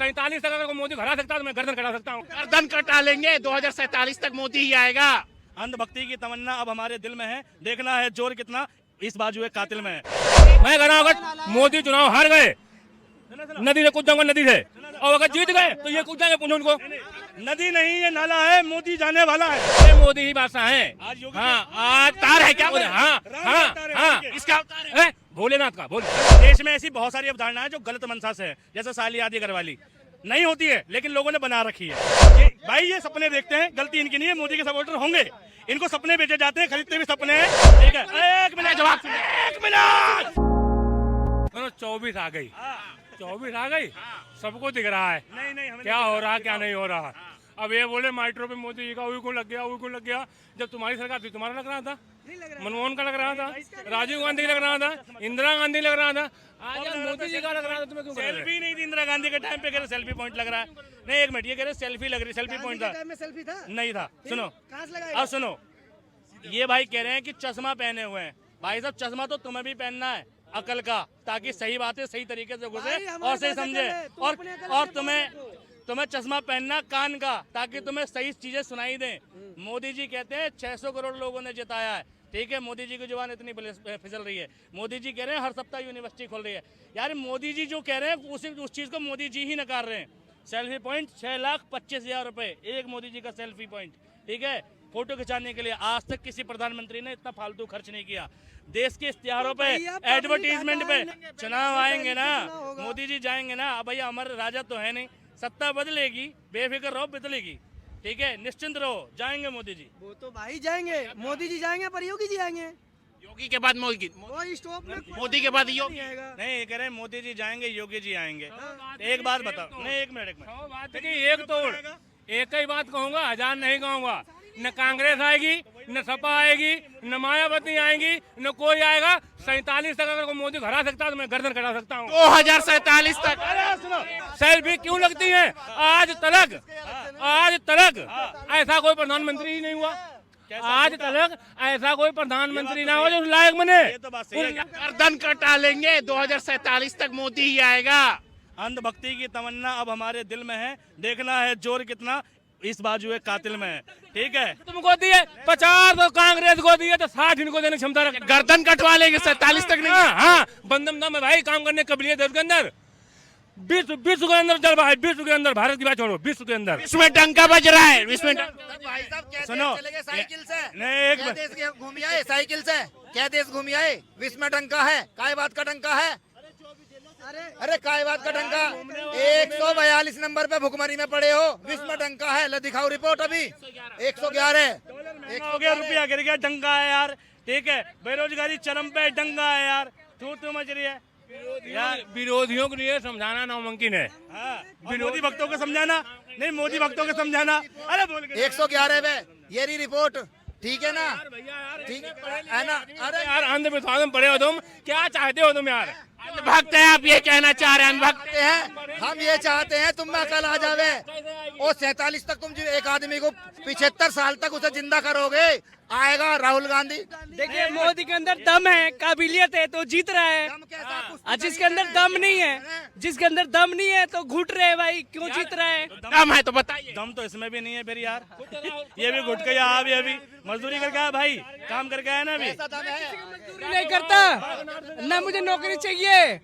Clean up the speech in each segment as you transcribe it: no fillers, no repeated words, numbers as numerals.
47 तक अगर मोदी हरा सकता है तो मैं गर्दन कटा सकता हूँ। गर्दन कटा लेंगे, 2047 तक मोदी ही आएगा। अंधभक्ति की तमन्ना अब हमारे दिल में है, देखना है जोर कितना इस बाजू एक कातिल में है। मैं कह रहा हूँ अगर मोदी चुनाव हार गए नदी से कूद जाऊंगा, नदी से, और अगर जीत गए तो ये कूद जाएंगे पूछो उनको। नदी नहीं ये नाला है, मोदी जाने वाला है। ये मोदी ही बादशाह है। हाँ आज अवतार है क्या? हाँ इसका अवतार है। भोलेनाथ का बोल। देश में ऐसी बहुत सारी अवधारणाएं जो गलत मंशा से है, जैसे साली आदि वाली नहीं होती है लेकिन लोगों ने बना रखी है। भाई ये सपने देखते हैं, गलती इनकी नहीं है, मोदी के सपोर्टर होंगे, इनको सपने बेचे जाते हैं, खरीदते भी सपने हैं। ठीक है, एक मिनट जवाब, एक मिनट। 24 आ गई, 24 आ गई, सबको दिख रहा है नहीं क्या हो रहा क्या नहीं हो रहा। अब ये बोले माइट्रो पे मोदी जी का वही क्यों लग गया, वही क्यों लग गया। जब तुम्हारी सरकार थी तुम्हारा लग रहा था, मनमोहन का लग रहा था, राजीव गांधी लग रहा था, इंदिरा गांधी लग रहा था, आज मोदी जी का लग रहा था। तुम्हें क्यों सेल्फी नहीं थी इंदिरा गांधी के टाइम पे, कह रहे सेल्फी पॉइंट लग रहा है। नहीं एक मिनट, ये कह रहे सेल्फी लग रही, सेल्फी पॉइंट था, सेल्फी था नहीं था। सुनो अब सुनो, ये भाई कह रहे हैं कि चश्मा पहने हुए हैं। भाई साहब चश्मा तो तुम्हें भी पहनना है अकल का, ताकि सही बातें सही तरीके से घुसे और सही समझे। और तुम्हें चश्मा पहनना कान का, ताकि तुम्हें सही चीजें सुनाई दें। मोदी जी कहते हैं 600 करोड़ लोगों ने जिताया है। ठीक है, मोदी जी की जुबान इतनी फिसल रही है। मोदी जी कह रहे हैं हर सप्ताह यूनिवर्सिटी खोल रही है। यार मोदी जी जो कह रहे हैं उस चीज को मोदी जी ही नकार रहे हैं। सेल्फी पॉइंट 6,25,000 रुपए एक मोदी जी का सेल्फी पॉइंट। ठीक है, फोटो खिंचाने के लिए आज तक किसी प्रधानमंत्री ने इतना फालतू खर्च नहीं किया। देश के इश्तिहारों पे, एडवर्टीजमेंट पे, चुनाव आएंगे ना, मोदी जी जाएंगे ना। अब भैया हमारे राजा तो है नहीं, सत्ता बदलेगी, बेफिक्र रहो बदलेगी। ठीक है, निश्चिंत रहो, जाएंगे मोदी जी। वो तो भाई जाएंगे, मोदी जी जाएंगे पर योगी जी आएंगे। योगी के बाद मोदी, स्टॉप में मोदी के बाद योगी आएगा। नहीं ये कह रहे हैं मोदी जी जाएंगे, योगी जी आएंगे। एक बात बताओ, नहीं एक मिनट एक तोड़, एक ही बात कहूंगा, हजार नहीं कहूंगा। न कांग्रेस आएगी, न सपा आएगी, न मायावती आएगी, न कोई आएगा। 47 तक अगर मोदी हरा सकता है तो मैं गर्दन कटा सकता हूँ। 2047 तक। सेल्फी क्यों लगती है? आज तक ऐसा कोई प्रधानमंत्री ही नहीं हुआ। आज तक ऐसा कोई प्रधानमंत्री ना हो जो लायक बने। ये तो बात सही है। गर्दन कटा लेंगे, 2047 तक मोदी ही आएगा। अंधभक्ति की तमन्ना अब हमारे दिल में है, देखना है जोर कितना इस बाजू एक कातिल में है। ठीक है, तुमको दिए 50 तो कांग्रेस को दिए तो 60 इनको देने की क्षमता रखते। गर्दन कटवा लेंगे, 47 तक नहीं। हाँ बंदम दम है भाई, काम करने काबिलियत है उसके अंदर। विश्व के अंदर चल भाई, विश्व के अंदर, भारत की बात छोड़ो, विश्व के अंदर इसमें डंका बज रहा है, इसमें भाई साहब क्या सुनो, चले गए साइकिल से? नहीं एक क्या देश घूमी आए साइकिल से? क्या देश घूमी आए? विश्व में डंका है, काय बात का डंका है? अरे काय बात का डंका? 142 नंबर पे भुखमरी में पड़े हो, विश्व में डंका है। ले दिखाओ रिपोर्ट अभी। 111 रुपया गिर गया, डंगा है यार। ठीक है, बेरोजगारी चरम पे, डंगा है यार। तू मच रही है यार। विरोधियों को लिए समझाना नामुमकिन है। मोदी भक्तों को समझाना नहीं, मोदी भक्तों को समझाना। अरे बोल 111 पे ये रही रिपोर्ट। ठीक है ना, ठीक है ना? अरे यार अंधविश्वास में पड़े हो तुम, क्या चाहते हो तुम यार? भक्त है, आप ये कहना चाह रहे हैं भक्त हैं, हम ये चाहते हैं तुम में कल आ जावे और 47 तक तुम जो एक आदमी को 75 साल तक उसे जिंदा करोगे, आएगा राहुल गांधी। देखिए मोदी के अंदर दम है, काबिलियत है तो जीत रहा है। और जिसके अंदर दम नहीं है, जिसके अंदर दम नहीं है तो घुट रहे भाई, क्यों जीत रहा है? दम है तो बताइए। दम तो इसमें भी नहीं है फिर यार। ये भी घुट के यहाँ भी अभी मजदूरी करके आया भाई, काम करके आया ना अभी। नहीं करता ना, मुझे नौकरी चाहिए।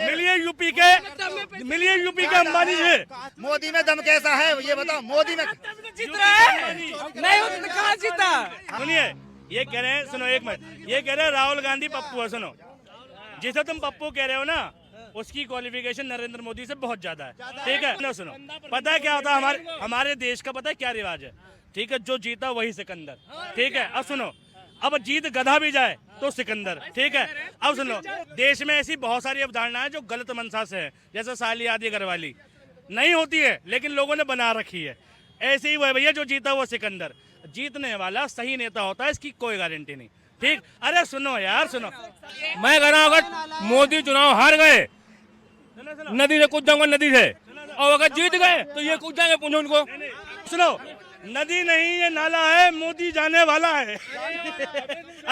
मिलिए यूपी के अंबानी से। मोदी में दम कैसा है ये बताओ? मोदी में जीत रहा है नहीं हो तो कहाँ जीता? सुनिए, ये कह रहे हैं, सुनो एक मिनट, ये कह रहे हैं राहुल गांधी पप्पू है। सुनो, जिसे तुम पप्पू कह रहे हो ना, उसकी क्वालिफिकेशन नरेंद्र मोदी से बहुत ज्यादा है। ठीक है, सुनो पता है क्या होता है हमारे देश का, पता है क्या रिवाज है? ठीक है, जो जीता वही सिकंदर। ठीक है, अब सुनो, अब जीत गधा भी जाए तो सिकंदर। ठीक है, अब सुनो, देश में ऐसी बहुत सारी अवधारणाएं जो गलत मंशा से है, जैसे साली आदि वाली नहीं होती है लेकिन लोगों ने बना रखी है। ऐसे ही वो भैया, जो जीता वो सिकंदर। जीतने वाला सही नेता होता है, इसकी कोई गारंटी नहीं। ठीक, अरे सुनो यार, सुनो, मैं कह रहा हूँ अगर मोदी चुनाव हार गए नदी से कूद जाऊंगा, नदी से, और अगर जीत गए तो ये कूद जाएंगे पूछो उनको। सुनो, नदी नहीं ये नाला है, मोदी जाने वाला है।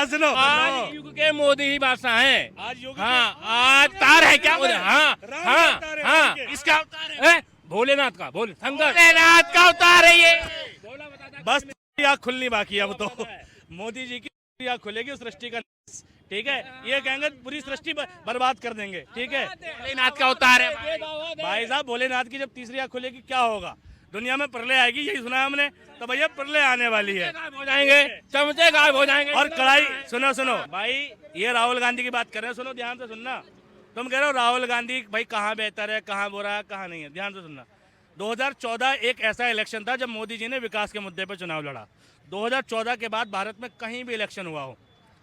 सुनो, आज युग के मोदी ही बादशाह हैं। आज योगी हाँ आज तार है क्या? हाँ इसका है भोलेनाथ का भोले शंकर भोलेनाथ का अवतार है ये। बस आँख खुलनी बाकी है अब तो। मोदी जी की आँख खुलेगी उस सृष्टि का, ठीक है। ये कहेंगे पूरी सृष्टि बर्बाद कर देंगे, ठीक है। भोलेनाथ का अवतार है। भाई साहब भोलेनाथ की जब तीसरी आँख खुलेगी क्या होगा? दुनिया में प्रलय आएगी, यही सुना हमने। तो भैया प्रलय आने वाली है, गायब हो जाएंगे, चमचे गायब हो जाएंगे। और कढ़ाई सुनो भाई, ये राहुल गांधी की बात कर रहे हैं, सुनो ध्यान से सुनना। तुम कह रहे हो राहुल गांधी भाई कहाँ बेहतर है, कहाँ बुरा है, कहाँ नहीं है, ध्यान से सुनना। 2014 एक ऐसा इलेक्शन था जब मोदी जी ने विकास के मुद्दे पर चुनाव लड़ा। 2014 के बाद भारत में कहीं भी इलेक्शन हुआ हो,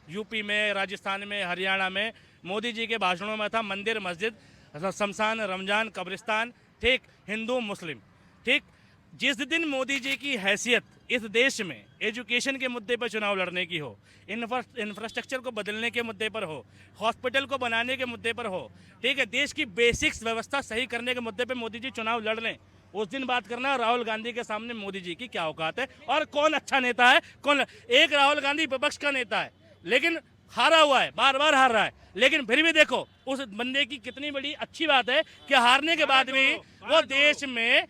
यूपी में, राजस्थान में, हरियाणा में, मोदी जी के भाषणों में था मंदिर, मस्जिद, शमशान, रमजान, कब्रिस्तान, ठीक, हिंदू मुस्लिम, ठीक। जिस दिन मोदी जी की हैसियत इस देश में एजुकेशन के मुद्दे पर चुनाव लड़ने की हो, इंफ्रास्ट्रक्चर को बदलने के मुद्दे पर हो, हॉस्पिटल को बनाने के मुद्दे पर हो, ठीक है, देश की बेसिक्स व्यवस्था सही करने के मुद्दे पर मोदी जी चुनाव लड़ लें, उस दिन बात करना राहुल गांधी के सामने मोदी जी की क्या औकात है और कौन अच्छा नेता है, कौन। एक राहुल गांधी विपक्ष का नेता है, लेकिन हारा हुआ है, बार बार हार रहा है, लेकिन फिर भी देखो उस बंदे की कितनी बड़ी अच्छी बात है कि हारने के बाद भी वो देश में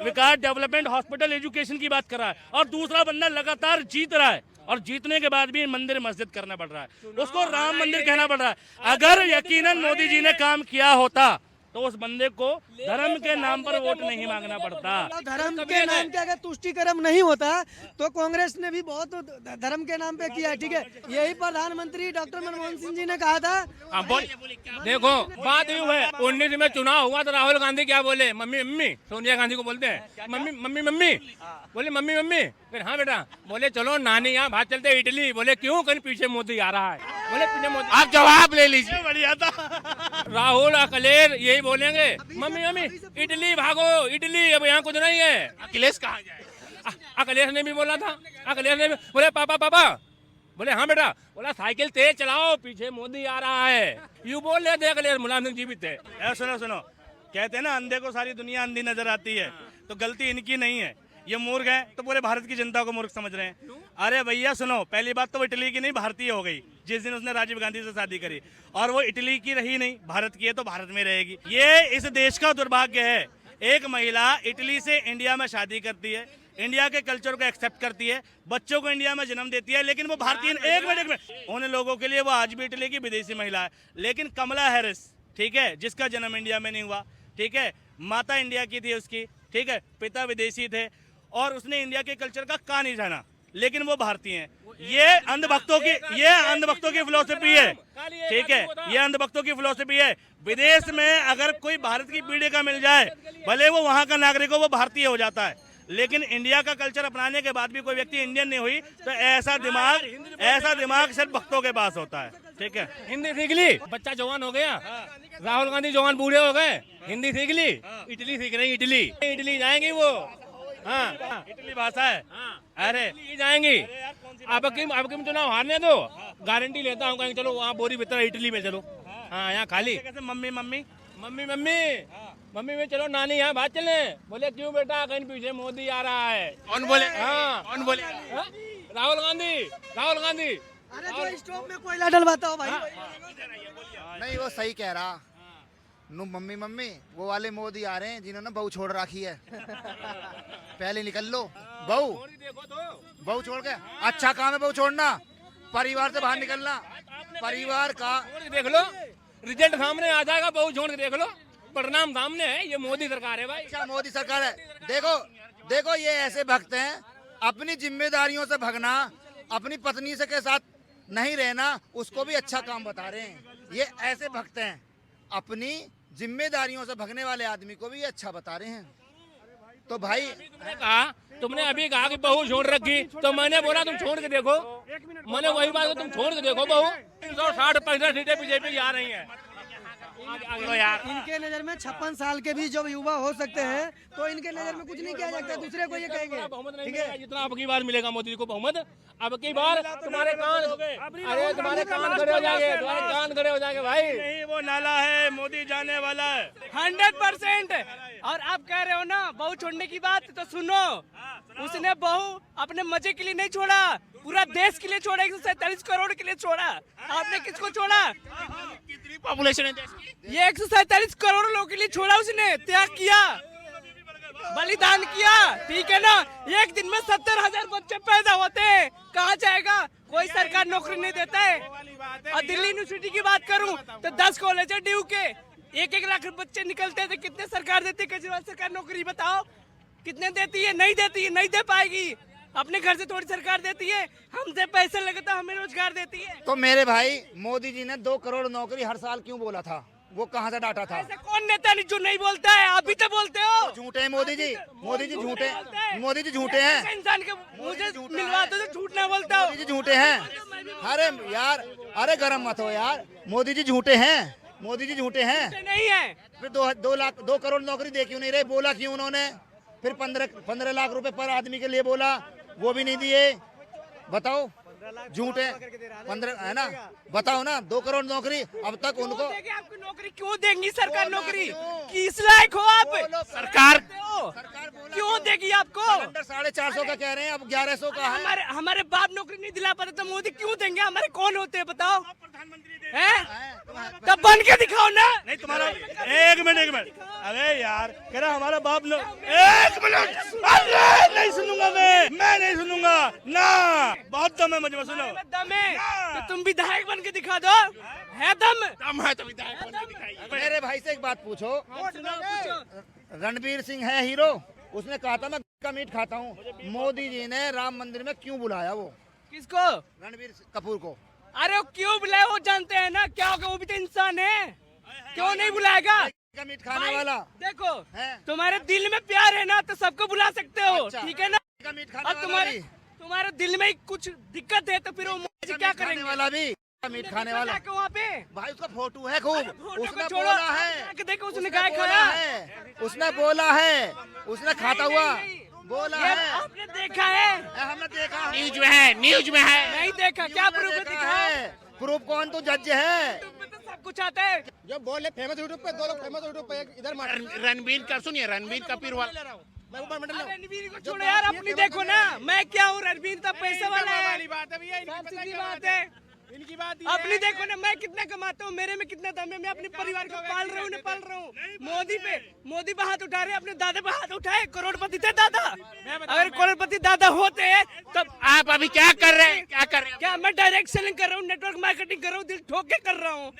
विकास, डेवलपमेंट, हॉस्पिटल, एजुकेशन की बात कर रहा है। और दूसरा बंदा लगातार जीत रहा है और जीतने के बाद भी मंदिर मस्जिद करना पड़ रहा है, उसको राम मंदिर कहना पड़ रहा है। अगर यकीनन मोदी जी ने काम किया होता तो उस बंदे को धर्म के नाम पर वोट नहीं मांगना पड़ता। धर्म के नाम पे अगर तुष्टिकरण नहीं होता तो कांग्रेस ने भी बहुत धर्म के नाम पे किया है, ठीक है। यही प्रधानमंत्री डॉक्टर मनमोहन सिंह जी ने कहा था। देखो बात यूँ है, 19 में चुनाव हुआ तो राहुल गांधी क्या बोले, मम्मी मम्मी, सोनिया गांधी को बोलते हैं मम्मी मम्मी मम्मी, बोले मम्मी मम्मी, फिर हाँ बेटा, बोले चलो नानी यहाँ भाग चलते इटली, बोले क्यों, कहीं पीछे मोदी आ रहा है, बोले पीछे मोदी। आप जवाब ले लीजिए। बढ़िया था। राहुल अखिलेश यही बोलेंगे, मम्मी मम्मी इटली भागो इटली, अब यहाँ कुछ नहीं है। अखिलेश कहाँ जाए? अखिलेश ने भी बोला था, अखिलेश ने भी बोले पापा पापा, बोले हाँ बेटा, बोला साइकिल तेज चलाओ पीछे मोदी आ रहा है, यूँ बोल रहे थे अखिलेश, मुलायम सिंह जीवित थे। सुनो, कहते हैं ना अंधे को सारी दुनिया अंधी नजर आती है, तो गलती इनकी नहीं है। ये मूर्ख है तो पूरे भारत की जनता को मूर्ख समझ रहे हैं। अरे भैया सुनो, पहली बात तो वो इटली की नहीं भारतीय हो गई जिस दिन उसने राजीव गांधी से शादी करी, और वो इटली की रही नहीं, भारत की है तो भारत में रहेगी। ये इस देश का दुर्भाग्य है, एक महिला इटली से इंडिया में शादी करती है, इंडिया के कल्चर को एक्सेप्ट करती है, बच्चों को इंडिया में जन्म देती है, लेकिन वो भारतीय एक मिनट उन लोगों के लिए वो आज भी इटली की विदेशी महिला है। लेकिन कमला हैरिस, ठीक है, जिसका जन्म इंडिया में नहीं हुआ, ठीक है, माता इंडिया की थी उसकी, ठीक है, पिता विदेशी थे, और उसने इंडिया के कल्चर का नहीं जाना, लेकिन वो भारतीय हैं। ये अंधभक्तों की फिलोसफी है, ठीक है, ये अंधभक्तों की फिलोसफी है। विदेश में अगर कोई भारत की पीढ़ी का मिल जाए, भले वो वहाँ का नागरिक हो, वो भारतीय हो जाता है, लेकिन इंडिया का कल्चर अपनाने के बाद भी कोई व्यक्ति इंडियन नहीं हुई तो ऐसा दिमाग सिर्फ भक्तों के पास होता है, ठीक है। हिंदी सीख ली, बच्चा जवान हो गया, राहुल गांधी जवान बूढ़े हो गए, हिंदी सीख ली, इटली सीख रही, इटली जाएंगी वो, हाँ इटली भाषा है। अरे जाएंगी, अब की चुनाव हारने दो, गारंटी लेता हूँ कहीं चलो वहाँ बोरी भीतर इटली में चलो, हाँ यहाँ खाली। कैसे mummy mummy mummy mummy mummy में चलो नानी यहाँ बात चले, बोले क्यों बेटा, कहीं पीछे मोदी आ रहा है। कौन बोले? हाँ कौन बोले? राहुल गांधी। अरे जो स्टोव में कोयला डलवाता हो भाई। नहीं वो सही कह रहा, नु मम्मी मम्मी वो वाले मोदी आ रहे हैं जिन्होंने बहू छोड़ रखी है। पहले निकल लो, बहू छोड़ के अच्छा काम है बहू छोड़ना, परिवार से बाहर निकलना, परिवार का देख लो, रिजल्ट सामने आ जाएगा, बहुत छोड़ के देख लो, परिणाम सामने है। ये मोदी सरकार है भाई, अच्छा मोदी सरकार है। देखो ये ऐसे भक्त हैं, अपनी जिम्मेदारियों से भगना, अपनी पत्नी से के साथ नहीं रहना, उसको भी अच्छा काम बता रहे हैं। ये ऐसे भक्त हैं, अपनी जिम्मेदारियों से भगने वाले आदमी को भी अच्छा बता रहे हैं। तो भाई तुमने अभी कहा कि बहू छोड़ रखी, तो मैंने बोला तुम छोड़ के देखो, मैंने वही बात, तुम छोड़ के देखो बहू, 360-65 सीटें बीजेपी आ रही है। इनके नजर में 56 साल के भी जो युवा हो सकते हैं, तो इनके नजर में कुछ नहीं किया जाता, दूसरे को ये कहेंगे, ठीक है। जितना अब की बार मिलेगा मोदी को बहुमत, अब की बार तुम्हारे कान, अरे तुम्हारे कान खड़े हो जाएंगे, तुम्हारे कान खड़े हो जाएंगे भाई। नहीं वो नाला है, मोदी जाने वाला है 100%। और आप कह रहे हो ना बहू छोड़ने की बात, तो सुनो, उसने बहू अपने मजे के लिए नहीं छोड़ा, पूरा देश के लिए छोड़ा, 147 करोड़ के लिए छोड़ा। आपने किसको छोड़ा? कितनी पॉपुलेशन है देश की? ये 147 करोड़ लोगों के लिए छोड़ा, उसने त्याग किया। दान किया, ठीक है ना। एक दिन में 70,000 बच्चे पैदा होते हैं, कहाँ जाएगा? कोई सरकार नौकरी नहीं देता है। और दिल्ली यूनिवर्सिटी की बात करूं तो 10 कॉलेज है ड्यू के, 1-1 लाख बच्चे निकलते थे। कितने सरकार देती है? केजरीवाल सरकार नौकरी बताओ कितने देती है? नहीं देती है, नहीं दे पाएगी। अपने घर से थोड़ी सरकार देती है, हमसे पैसे लगता, हमें रोजगार देती है। तो मेरे भाई मोदी जी ने 2 करोड़ नौकरी हर साल क्यों बोला था? वो कहाँ से डाटा था? ऐसा कौन नेता नहीं जो नहीं बोलता है? आप भी तो बोलते हो। झूठे हैं मोदी जी, मोदी जी झूठे, मोदी जी झूठे हैं, इंसान के मुझे मिलवा दो तो झूठ ना बोलता हो। मोदी जी झूठे हैं। अरे यार, अरे गरम मत हो यार, मोदी जी झूठे हैं, मोदी जी झूठे हैं। नहीं है। फिर 2 करोड़ नौकरी दे क्यों नहीं रहे? बोला क्यों उन्होंने? फिर 15 लाख रुपए पर आदमी के लिए बोला, वो भी नहीं दिए। बताओ, झूठे 15 है ना? बताओ ना, 2 करोड़ नौकरी अब तक उनको। आपको नौकरी क्यों देंगी सरकार? नौकरी किस लायक हो आप? सरकार क्यों देगी आपको? 450 का कह रहे हैं, अब 1100 का है। हमारे बाप नौकरी नहीं दिला पाते तो मोदी क्यों देंगे? हमारे कौन होते हैं बताओ? हैं? तब बन के दिखाओ ना। नहीं तुम्हारा एक मिनट अरे यार कह रहा हमारा बाप लोग, एक मिनट, अरे नहीं सुनूंगा मैं नहीं सुनूंगा ना, बहुत दम है मुझे में, सुनो दम है तो तुम विधायक बन के दिखा दो। है दम? दम है तो विधायक बन के दिखाइए। मेरे भाई से एक बात पूछो, रणवीर सिंह है हीरो, उसने कहा था मैं का मीट खाता हूँ। मोदी जी ने राम मंदिर में क्यों बुलाया? वो किसको? रणवीर कपूर को। अरे वो क्यों बुलाए? वो जानते हैं ना क्या होगा, वो भी तो इंसान है। क्यों नहीं बुलाएगा? का मीट खाने भाई, वाला देखो है। तुम्हारे दिल में प्यार है ना तो सबको बुला सकते हो, अच्छा। ठीक है ना। का मीट खाने और वाला भी, तुम्हारे दिल में कुछ दिक्कत है तो फिर वो मुझे क्या खाने करेंगे? वाला भी, का मीट खाने वाला वहाँ पे भाई, उसका फोटो है खूब, फोटो उसने को छोड़ो, बोला है, देखो उसने उसने गाय बोला खाया है, उसने बोला है, उसने खाता हुआ बोला ये है। आपने देखा है? हमने देखा है। न्यूज में है, न्यूज में है। नहीं देखा, क्या प्रूफ है? देखा दिखाओ। है। प्रूफ कौन? तो जज है। तुम्हें तो सब कुछ आता है। जो बोले फेमस यूट्यूब पे, 2 लोग फेमस यूट्यूब पे, एक इधर रणबीर का सुनिए, रणबीर कपूर वाला मैं ऊपर मंडल अरे रणवीर को छोड़ो यार, अपनी देखो ना। मैं क्या हूँ? रणवीर तो पैसे वाला है। बात है भैया, साफ सीधी बात है। इनकी बात अपनी देखो ना, मैं कितना कमाता हूँ, मेरे में कितना दम है। मैं अपने परिवार को पाल रहा हूँ, उन्हें पाल रहा हूँ। मोदी पे हाथ उठा रहे, अपने दादा पे हाथ उठाए। करोड़पति थे दादा। अगर करोड़पति दादा होते हैं तब आप अभी क्या कर रहे हैं? क्या कर रहे हैं? क्या मैं डायरेक्ट सेलिंग कर रहा हूँ, नेटवर्क मार्केटिंग कर रहा हूँ, दिल ठोक के कर रहा हूँ।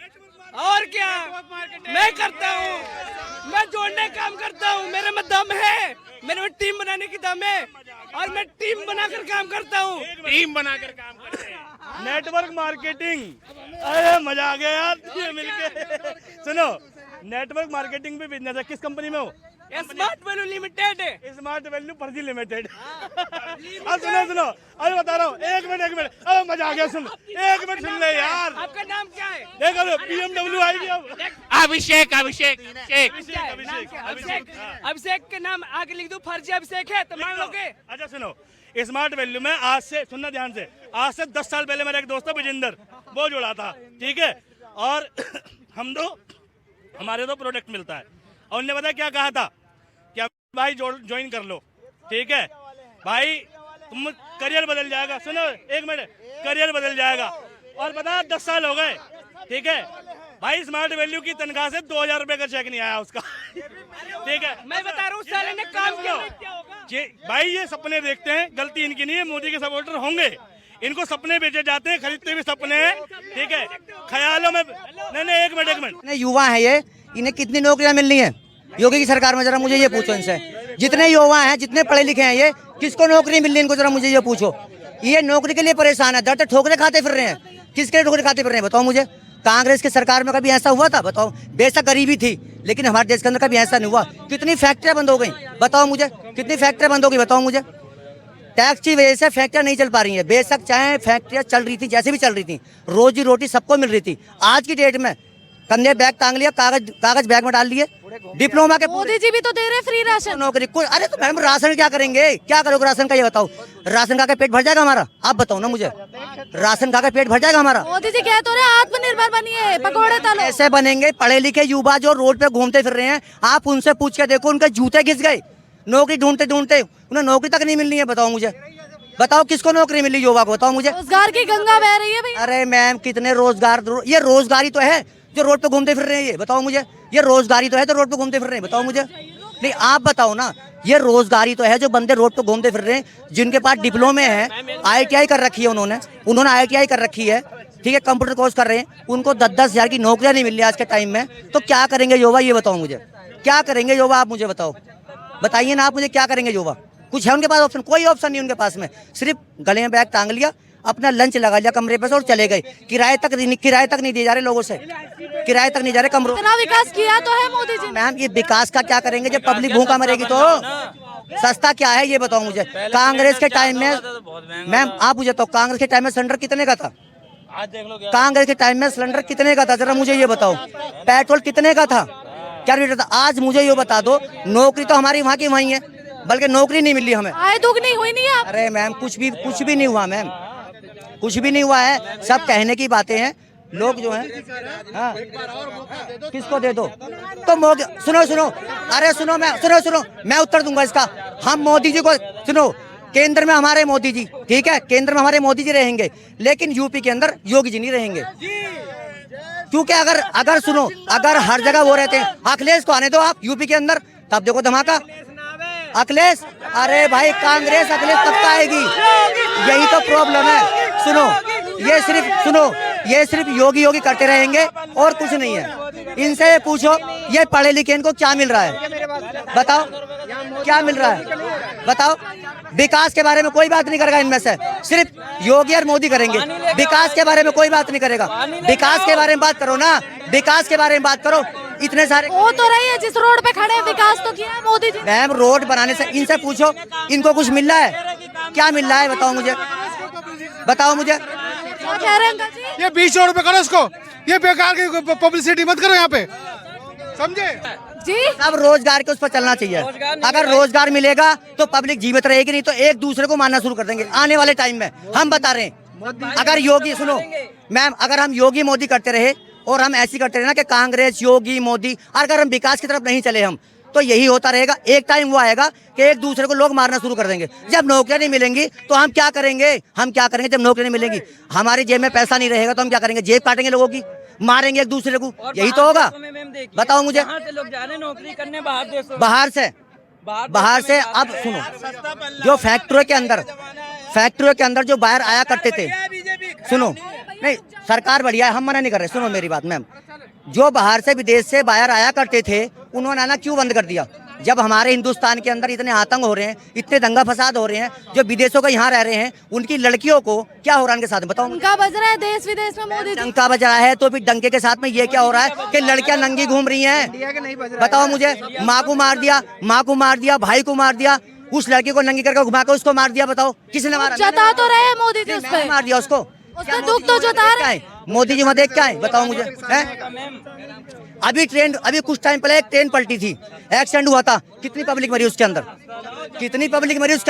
और क्या मैं करता हूँ? मैं जोड़ने का काम करता हूँ, मेरे में दम है, मेरे में टीम बनाने की दम है और मैं टीम बनाकर काम करता हूँ। टीम बनाकर काम करते हैं। नेटवर्क मार्केटिंग, अरे मजा आ गया यार ये मिलके। सुनो, नेटवर्क मार्केटिंग पे बिजनेस है, किस कंपनी में हो? Smart value limited. Smart value फर्जी लिमिटेड। अब सुनो अरे बता रहा हूँ, एक मिनट, अब मजा आ गया, सुन, एक मिनट सुन ले यार। आपका नाम क्या है? देख लो BMW आएगी अब। अभिषेक अभिषेक के नाम आगे लिख दूं, फर्जी अभिषेक है तो मान लोगे? अच्छा सुनो, स्मार्ट वैल्यू में आज से, सुनना ध्यान से, आज से 10 साल पहले मेरा एक दोस्त था विजेंदर, वो जुड़ा था, ठीक है। और हमारे तो प्रोडक्ट मिलता है, और उन्होंने पता क्या कहा था कि भाई ज्वाइन कर लो, ठीक है भाई, तुम करियर बदल जाएगा। सुनो एक मिनट, करियर बदल जाएगा। और बता 10 साल हो गए, ठीक है भाई, स्मार्ट वैल्यू की तनख्वाह से 2000 रुपए का चेक नहीं आया उसका। ठीक है, मैं बता रहा हूँ, साले ने काम किया होगा। जी भाई, ये सपने देखते हैं, गलती इनकी नहीं है, मोदी के सपोर्टर होंगे, इनको सपने बेचे जाते हैं, खरीदते भी सपने हैं, ठीक है, ख्यालों में। नहीं एक मिनट, युवा है ये, इन्हें कितनी नौकरियां मिलनी है योगी की सरकार में? जरा मुझे ये पूछो इनसे। जितने युवा हैं, जितने पढ़े लिखे हैं, ये किसको नौकरी मिलनी है इनको? जरा मुझे ये पूछो। ये नौकरी के लिए परेशान है, दर दर ठोकरे खाते फिर रहे हैं। किसके लिए ठोकरे खाते फिर रहे हैं बताओ मुझे? कांग्रेस की सरकार में कभी ऐसा हुआ था? बताओ। बेशक गरीबी थी, लेकिन हमारे देश के अंदर कभी ऐसा नहीं हुआ। कितनी फैक्ट्रियां बंद हो गई बताओ मुझे? कितनी फैक्ट्रियां बंद हो गई बताओ मुझे? टैक्स की वजह से फैक्ट्रियां नहीं चल पा रही है। बेशक चाहे फैक्ट्रियां चल रही थी, जैसे भी चल रही थी, रोजी रोटी सबको मिल रही थी। आज की डेट में कंधे बैग टांग लिया, कागज बैग में डाल लिए, डिप्लोमा के। मोदी जी भी तो दे रहे फ्री राशन। नौकरी कोई, अरे तो मैम राशन क्या करेंगे? क्या करोगे राशन का? ये बताओ, राशन खा के पेट भर जाएगा हमारा? आप बताओ ना मुझे, राशन खा के पेट भर जाएगा हमारा? मोदी जी कह तो रहे आत्मनिर्भर बनिए, पकौड़े तलो। ऐसे बनेंगे पढ़े लिखे युवा जो रोड पे घूमते फिर रहे हैं, आप उनसे पूछ के देखो, उनके जूते घिस गए नौकरी ढूंढते ढूंढते, उन्हें नौकरी तक नहीं मिलनी है। बताओ मुझे, बताओ किसको नौकरी मिली युवा को? बताओ मुझे। रोजगार की गंगा बह रही है भैया। अरे मैम, कितने रोजगार, ये रोजगारी तो है जो रोड पे घूमते फिर रहे हैं। ये बताओ मुझे, ये रोजगारी तो है तो रोड पे घूमते फिर रहे हैं। बताओ मुझे, नहीं आप बताओ ना, ये रोजगारी तो है जो बंदे रोड पे घूमते फिर रहे हैं, जिनके पास डिप्लोमे है, ITI कर रखी है उन्होंने ITI कर रखी है, ठीक है, कंप्यूटर कोर्स कर रहे हैं, उनको 10-10 हजार की नौकरियां नहीं मिल रही आज के टाइम में। तो क्या करेंगे युवा, ये बताओ मुझे, क्या करेंगे युवा, आप मुझे बताओ, बताइए ना आप मुझे, क्या करेंगे युवा? कुछ है उनके पास ऑप्शन? कोई ऑप्शन नहीं उनके पास में, सिर्फ गले में बैग टांग लिया, अपना लंच लगा लिया कमरे पे से और चले गए। किराए तक नहीं दिए जा रहे लोगों से, किराए तक नहीं जा रहे कमरों। इतना विकास किया तो है मोदी जी ने। मैम ये विकास का क्या करेंगे जब पब्लिक भूखा मरेगी? तो सस्ता क्या है ये बताओ मुझे। कांग्रेस के टाइम में, मैम आप मुझे तो कांग्रेस के टाइम में सिलेंडर कितने का था? कांग्रेस के टाइम में सिलेंडर कितने का था जरा मुझे ये बताओ। पेट्रोल कितने का था, क्या रेट था? आज मुझे ये बता दो। नौकरी तो हमारी वहाँ की वहीं है, बल्कि नौकरी नहीं मिल रही हमें। आय दुगनी हुई नहीं है। अरे मैम कुछ भी नहीं हुआ मैम, कुछ भी नहीं हुआ है, सब कहने की बातें हैं। लोग जो हैं, हाँ किसको दे दो तो सुनो, अरे सुनो मैं उत्तर दूंगा इसका। हम मोदी जी को सुनो, केंद्र में हमारे मोदी जी, ठीक है, केंद्र में हमारे मोदी जी रहेंगे, लेकिन यूपी के अंदर योगी जी नहीं रहेंगे। क्योंकि अगर सुनो, अगर हर जगह वो रहते हैं, अखिलेश को आने दो आप यूपी के अंदर, तब देखो धमाका। अखिलेश, अरे भाई कांग्रेस अखिलेश पक्का आएगी, यही तो प्रॉब्लम है। ये सिर्फ योगी करते रहेंगे और कुछ नहीं है। इनसे ये पूछो, ये पढ़े लिखे इनको क्या मिल रहा है बताओ, क्या मिल रहा है बताओ। विकास के बारे में कोई बात नहीं करेगा इनमें से, सिर्फ योगी और मोदी करेंगे। विकास के बारे में कोई बात नहीं करेगा। विकास के बारे में बात करो ना, विकास के बारे में बात करो। इतने सारे वो तो रही है, जिस रोड पे खड़े हैं विकास तो किया है मोदी जी। मैम रोड बनाने से, इनसे पूछो इनको कुछ मिल रहा है, क्या मिल रहा है बताओ मुझे, बताओ मुझे। क्या कह रहे हैं अंकल जी? ये 20 रोड पे करो इसको, ये बेकार की पब्लिसिटी मत करो यहाँ पे, समझे जी। अब रोजगार के उस पर चलना चाहिए। अगर रोजगार मिलेगा तो पब्लिक जीवित रहेगी, नहीं तो एक दूसरे को मारना शुरू कर देंगे आने वाले टाइम में। हम बता रहे हैं, अगर योगी, सुनो मैम, अगर हम योगी मोदी करते रहे और हम ऐसी करते रहे ना कि कांग्रेस योगी मोदी, अगर हम विकास की तरफ नहीं चले हम, तो यही होता रहेगा। एक टाइम वो आएगा कि एक दूसरे को लोग मारना शुरू कर देंगे। जब नौकरियां नहीं मिलेंगी तो हम क्या करेंगे? जब नौकरी नहीं मिलेंगी, हमारी जेब में पैसा नहीं रहेगा तो हम क्या करेंगे? जेब काटेंगे लोगों की, मारेंगे एक दूसरे को, यही तो होगा। बताओ मुझे। लोग जा रहे हैं नौकरी करने बाहर देशों, बाहर से। अब सुनो, जो फैक्ट्रियों के अंदर जो बाहर आया करते थे, सुनो, नहीं सरकार बढ़िया है, हम मना नहीं कर रहे, सुनो मेरी बात मैम। जो बाहर से विदेश से बाहर आया करते थे, उन्होंने आना क्यों बंद कर दिया? जब हमारे हिंदुस्तान के अंदर इतने आतंक हो रहे हैं, इतने दंगा फसाद हो रहे हैं, जो विदेशों का यहाँ रह रहे हैं, उनकी लड़कियों को क्या हो रहा है उनके साथ, बताओ। डंका बज रहा है देश विदेश में मोदी जी। डंका बज रहा है तो फिर डंके के साथ में ये क्या हो रहा है कि लड़कियां नंगी घूम रही हैं? बताओ मुझे। माँ को मार दिया, भाई को मार दिया, उस लड़की को नंगी करके घुमा के उसको मार दिया। बताओ किसने मारा? जता तो रहे मोदी जी उस पे, मार दिया उसको, उसका दुख तो जता रहे। मोदी जी वहाँ देख क्या है बताओ मुझे, है? अभी कुछ टाइम पहले एक ट्रेन पलटी थी, एक्सीडेंट हुआ था, कितनी पब्लिक मरी उसके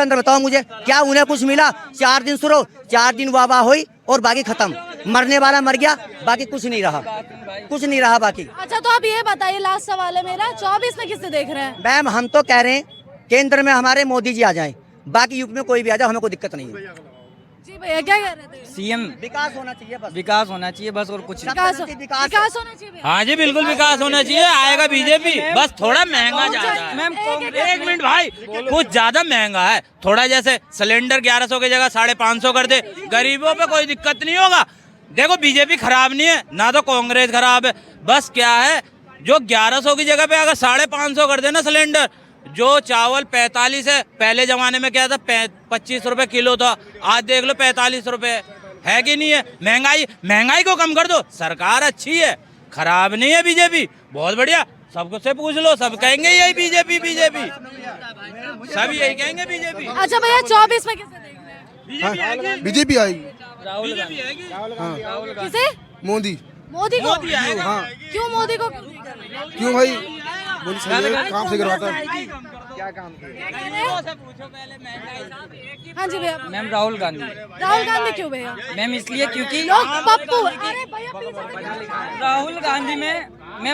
अंदर, बताओ मुझे। क्या उन्हें कुछ मिला? 4 दिन शुरू, 4 दिन वाह हुई और बाकी खत्म, मरने वाला मर गया, बाकी कुछ नहीं रहा बाकी। अच्छा तो आप ये बताइए, लास्ट सवाल है मेरा, 24 में किसे देख रहे हैं? मैम हम तो कह रहे हैं केंद्र में हमारे मोदी जी आ जाएं, बाकी यूपी में कोई भी आ जाए, हमें कोई दिक्कत नहीं है। जी भैया क्या कह रहे थे? सीएम विकास होना चाहिए बस, विकास होना चाहिए बस, और कुछ विकास होना चाहिए भैया। हाँ जी बिल्कुल विकास होना चाहिए, आएगा बीजेपी, बस थोड़ा महंगा ज्यादा है। मैम एक मिनट भाई, कुछ ज्यादा महंगा है थोड़ा, जैसे सिलेंडर 1100 की जगह 550 कर दे, गरीबों पे कोई दिक्कत नहीं होगा। देखो बीजेपी खराब नहीं है ना, तो कांग्रेस खराब है, बस क्या है जो 1100 की जगह पे अगर 550 कर देना सिलेंडर, जो चावल 45 है, पहले जमाने में क्या था 25 रुपए किलो था, आज देख लो 45 रुपए है कि नहीं है। महंगाई को कम कर दो, सरकार अच्छी है, खराब नहीं है बीजेपी, बहुत बढ़िया। सबको से पूछ लो, सब कहेंगे यही बीजेपी, सब यही कहेंगे बीजेपी। अच्छा भैया 24 में किसे देख रहे हैं? बीजेपी आएगी, किसे? मोदी को? आएगा। हाँ। क्यों मोदी को? क्यों भाई? मोदी सही है, काम से करवाता है। हाँ जी भैया। मैम राहुल गांधी क्यों भैया? मैम इसलिए क्योंकि लोग पप्पू, अरे भैया पीछे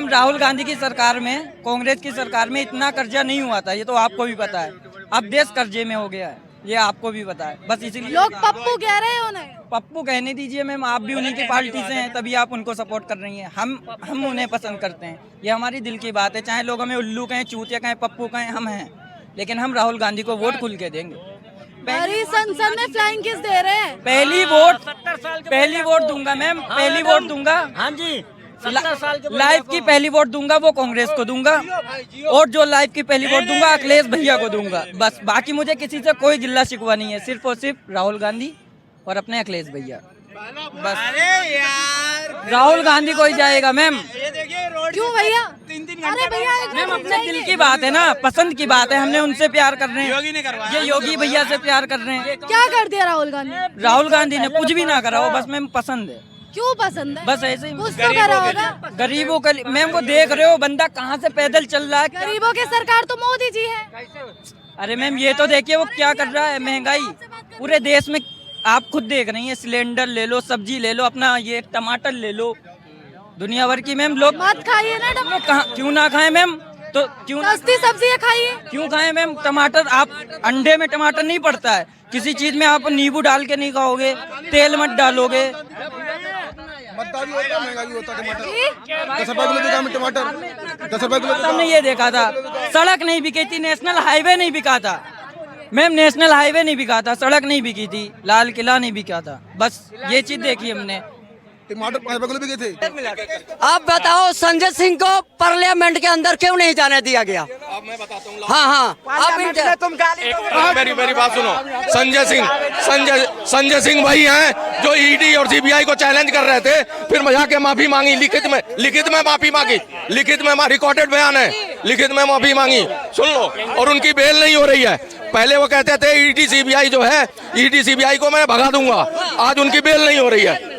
राहुल गांधी की सरकार में, कांग्रेस की सरकार में इतना कर्जा नहीं हुआ था, ये तो आपको भी पता है। अब देश कर्जे में हो गया है। ये आपको भी पता है, बस इसीलिए लोग पप्पू कह रहे हैं उन्हें। पप्पू कहने दीजिए मैम, आप भी उन्हीं की पार्टी से हैं तभी आप उनको सपोर्ट कर रही हैं। हम उन्हें पसंद करते हैं, ये हमारी दिल की बात है। चाहे लोग हमें उल्लू कहें, चूतिया कहें, पप्पू कहें, हम हैं, लेकिन हम राहुल गांधी को वोट खुल के देंगे। हरी संसद में फ्लाइंग किस दे रहे हैं? पहली वोट दूंगा मैम, पहली वोट दूंगा। हाँ जी, लाइफ की पहली वोट दूंगा वो कांग्रेस को दूंगा, और जो लाइफ की पहली वोट दूंगा अखिलेश भैया को दूंगा। बस बाकी मुझे किसी से कोई गिल्ला शिकवा नहीं है, सिर्फ और सिर्फ राहुल गांधी और अपने अखिलेश भैया। बस राहुल गांधी को ही जाएगा मैम। क्यों भैया? अरे भैया मैम अपने दिल की बात है ना, पसंद की बात है, हमने उनसे प्यार कर रहे हैं, ये योगी भैया से प्यार कर रहे हैं। क्या कर दिया राहुल गांधी? राहुल गांधी ने कुछ भी ना करा हो, बस मैम पसंद है। क्यों पसंद है? बस ऐसे ही कुछ तो करा होगा। गरीबों के लिए मैम, वो देख रहे हो बंदा कहाँ से पैदल चल रहा है। गरीबों की सरकार तो मोदी जी है। अरे मैम ये तो देखिए वो क्या कर रहा है, महंगाई पूरे देश में आप खुद देख रही हैं। सिलेंडर ले लो, सब्जी ले लो, अपना ये टमाटर ले लो, दुनिया भर की मैम लोग मत खाइए ना टमाटर। क्यों ना खाएं मैम? तो क्यों सस्ती सब्जियां खाइए। क्यों खाएं मैम? टमाटर, आप अंडे में टमाटर नहीं पड़ता है, किसी चीज में आप नींबू डाल के नहीं खाओगे, तेल मत डालोगे। महंगाई होता है, टमाटर 10 रुपए किलो बिका में, टमाटर 10 रुपए किलो। हमने ये देखा था, सड़क नहीं बिकी थी, नेशनल हाईवे नहीं बिका था मैम, नेशनल हाईवे नहीं बिका था, सड़क नहीं बिकी थी, लाल किला नहीं बिका था। बस ये चीज देखी हमने। टमाटर 5 रुपए किलो बिके थे। आप बताओ संजय सिंह को पार्लियामेंट के अंदर क्यों नहीं जाने दिया गया? अब मैं बताता हूँ। हाँ, आप मेरी बात सुनो। संजय सिंह वही हैं जो ईडी और सीबीआई को चैलेंज कर रहे थे, फिर मजाक के माफी मांगी, लिखित में माफी मांगी, लिखित में रिकॉर्डेड बयान है, लिखित में माफी मांगी, सुन लो। और उनकी बेल नहीं हो रही है। पहले वो कहते थे ईडी सीबीआई जो है, ईडी सीबीआई को मैं भगा दूंगा, आज उनकी बेल नहीं हो रही है।